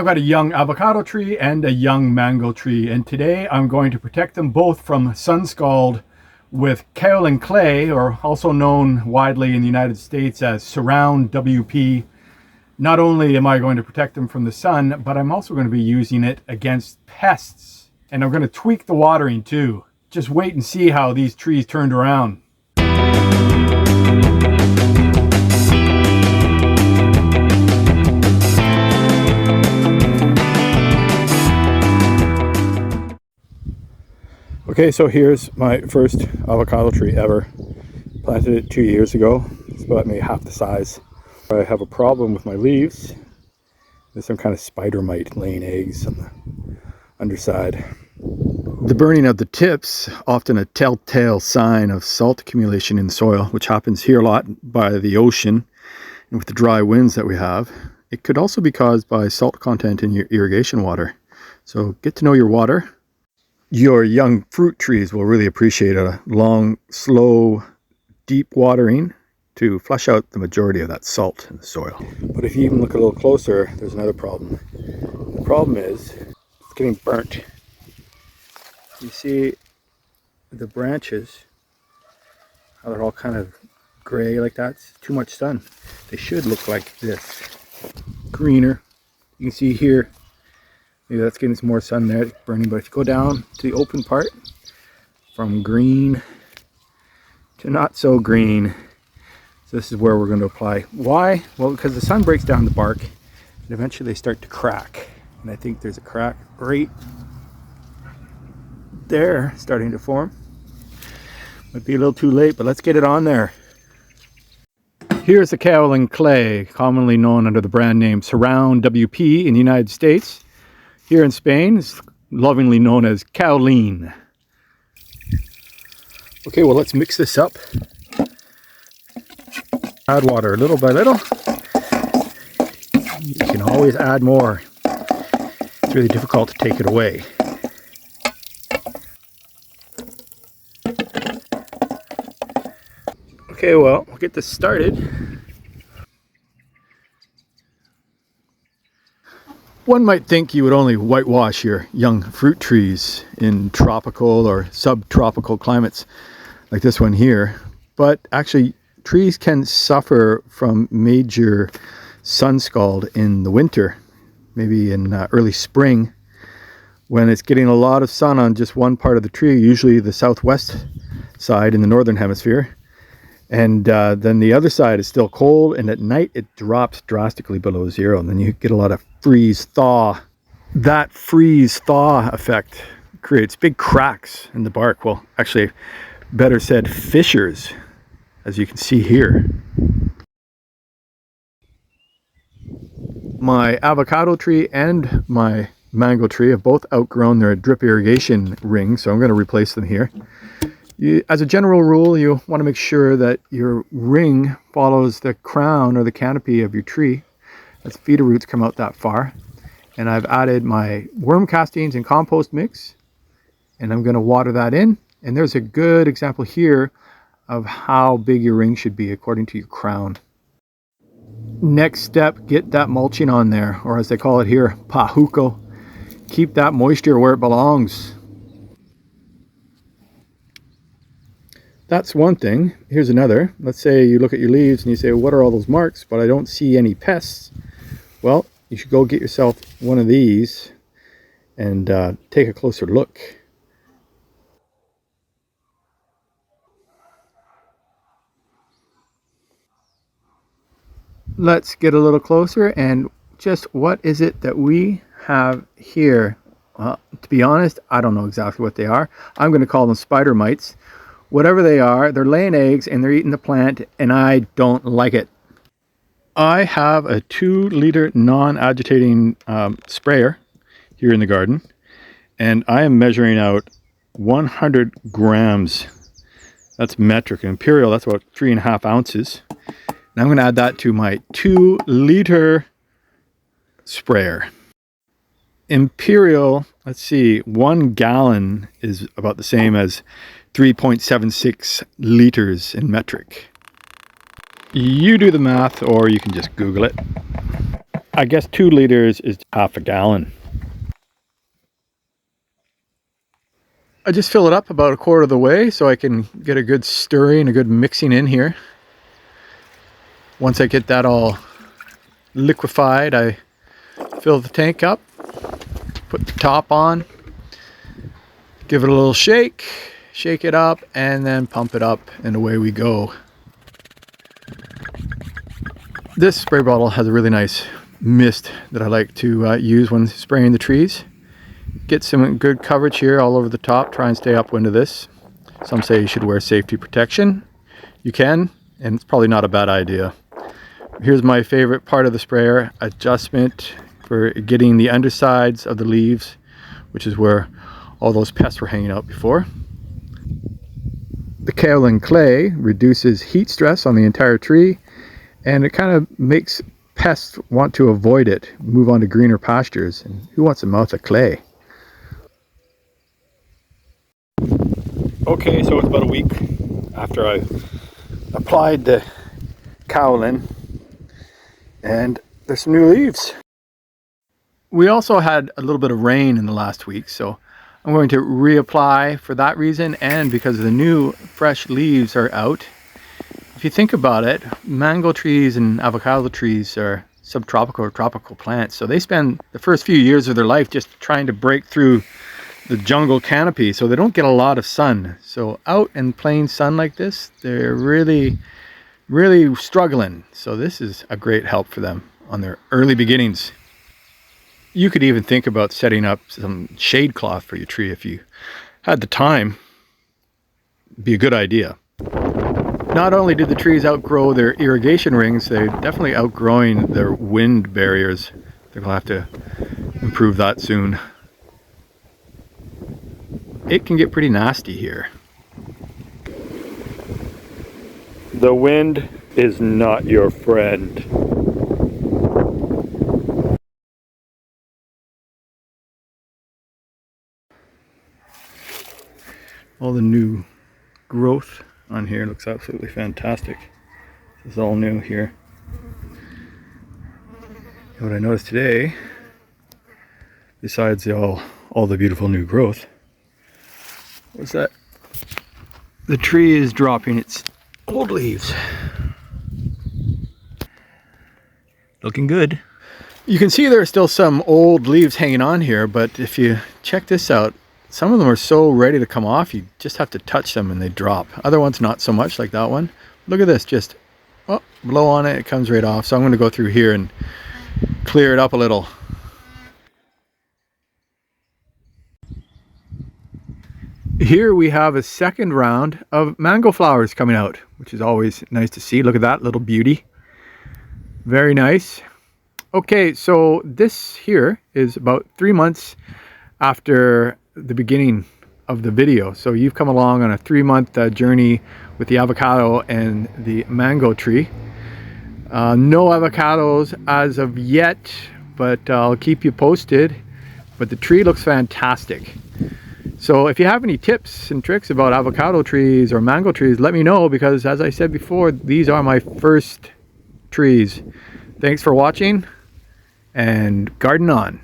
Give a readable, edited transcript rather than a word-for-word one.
I've got a young avocado tree and a young mango tree, and today I'm going to protect them both from sunscald with kaolin clay, or also known widely in the United States as Surround WP. Not only am I going to protect them from the sun, but I'm also going to be using it against pests. And I'm going to tweak the watering too. Just wait and see how these trees turned around. Okay, so here's my first avocado tree ever. Planted it 2 years ago. It's about maybe half the size. I have a problem with my leaves. There's some kind of spider mite laying eggs on the underside. The burning of the tips, often a telltale sign of salt accumulation in the soil, which happens here a lot by the ocean and with the dry winds that we have. It could also be caused by salt content in your irrigation water. So get to know your water. Your young fruit trees will really appreciate a long, slow, deep watering to flush out the majority of that salt in the soil. But if you even look a little closer, there's another problem. The problem is it's getting burnt. You see the branches, how they're all kind of gray like that. It's too much sun. They should look like this. Greener. You can see here, maybe that's getting some more sun there, it's burning. But if you go down to the open part, from green to not so green, so this is where we're going to apply. Why? Well, because the sun breaks down the bark and eventually they start to crack. And I think there's a crack right there starting to form. Might be a little too late, but let's get it on there. Here's the kaolin clay, commonly known under the brand name Surround WP in the United States. Here in Spain, it's lovingly known as kaolin. Okay, well, let's mix this up. Add water little by little. You can always add more. It's really difficult to take it away. Okay, well, we'll get this started. One might think you would only whitewash your young fruit trees in tropical or subtropical climates like this one here, but actually trees can suffer from major sunscald in the winter, maybe in early spring, when it's getting a lot of sun on just one part of the tree, usually the southwest side in the northern hemisphere. And then the other side is still cold, and at night it drops drastically below zero, and then you get a lot of freeze-thaw. That freeze-thaw effect creates big cracks in the bark. Well, actually, better said, fissures, as you can see here. My avocado tree and my mango tree have both outgrown their drip irrigation ring, so I'm going to replace them here. As a general rule, you want to make sure that your ring follows the crown or the canopy of your tree, as feeder roots come out that far. And I've added my worm castings and compost mix, and I'm going to water that in. And there's a good example here of how big your ring should be according to your crown. Next step, get that mulching on there, or as they call it here, pajuco. Keep that moisture where it belongs. That's one thing. Here's another. Let's say you look at your leaves and you say, what are all those marks? But I don't see any pests. Well, you should go get yourself one of these and take a closer look. Let's get a little closer, and just what is it that we have here? Well, to be honest, I don't know exactly what they are. I'm going to call them spider mites. Whatever they are, they're laying eggs and they're eating the plant, and I don't like it. I have a 2-liter non-agitating sprayer here in the garden, and I am measuring out 100 grams. That's metric. Imperial, that's about 3.5 ounces. And I'm going to add that to my 2-liter sprayer. Imperial, let's see, 1 gallon is about the same as 3.76 liters in metric. You do the math, or you can just Google it. I guess 2 liters is half a gallon. I just fill it up about 1/4 of the way so I can get a good stirring, a good mixing in here. Once I get that all liquefied, I fill the tank up, put the top on, give it a little shake, shake it up, and then pump it up, and away we go. This spray bottle has a really nice mist that I like to use when spraying the trees. Get some good coverage here all over the top. Try and stay upwind of this. Some say you should wear safety protection. You can, and it's probably not a bad idea. Here's my favorite part of the sprayer, adjustment for getting the undersides of the leaves, which is where all those pests were hanging out before. The kaolin clay reduces heat stress on the entire tree, and it kind of makes pests want to avoid it, move on to greener pastures. And who wants a mouth of clay? Okay, so it's about a week after I applied the kaolin, and there's some new leaves. We also had a little bit of rain in the last week, so I'm going to reapply for that reason, and because the new fresh leaves are out. If you think about it, mango trees and avocado trees are subtropical or tropical plants, so they spend the first few years of their life just trying to break through the jungle canopy, so they don't get a lot of sun. So out in plain sun like this, they're really struggling. So this is a great help for them on their early beginnings. You could even think about setting up some shade cloth for your tree if you had the time. It'd be a good idea. Not only did the trees outgrow their irrigation rings, they're definitely outgrowing their wind barriers. They're gonna have to improve that soon. It can get pretty nasty here. The wind is not your friend. All the new growth on here looks absolutely fantastic. This is all new here. And what I noticed today, besides all the beautiful new growth, was that the tree is dropping its old leaves. Looking good. You can see there are still some old leaves hanging on here, but if you check this out, some of them are so ready to come off, you just have to touch them and they drop. Other ones not so much, like that one. Look at this, just blow on it, it comes right off. So I'm going to go through here and clear it up a little. Here we have a second round of mango flowers coming out, which is always nice to see. Look at that little beauty. Very nice. Okay, so this here is about 3 months after the beginning of the video. So you've come along on a 3-month journey with the avocado and the mango tree. No avocados as of yet, but I'll keep you posted. But the tree looks fantastic. So if you have any tips and tricks about avocado trees or mango trees, let me know, because as I said before, these are my first trees. Thanks for watching, and garden on.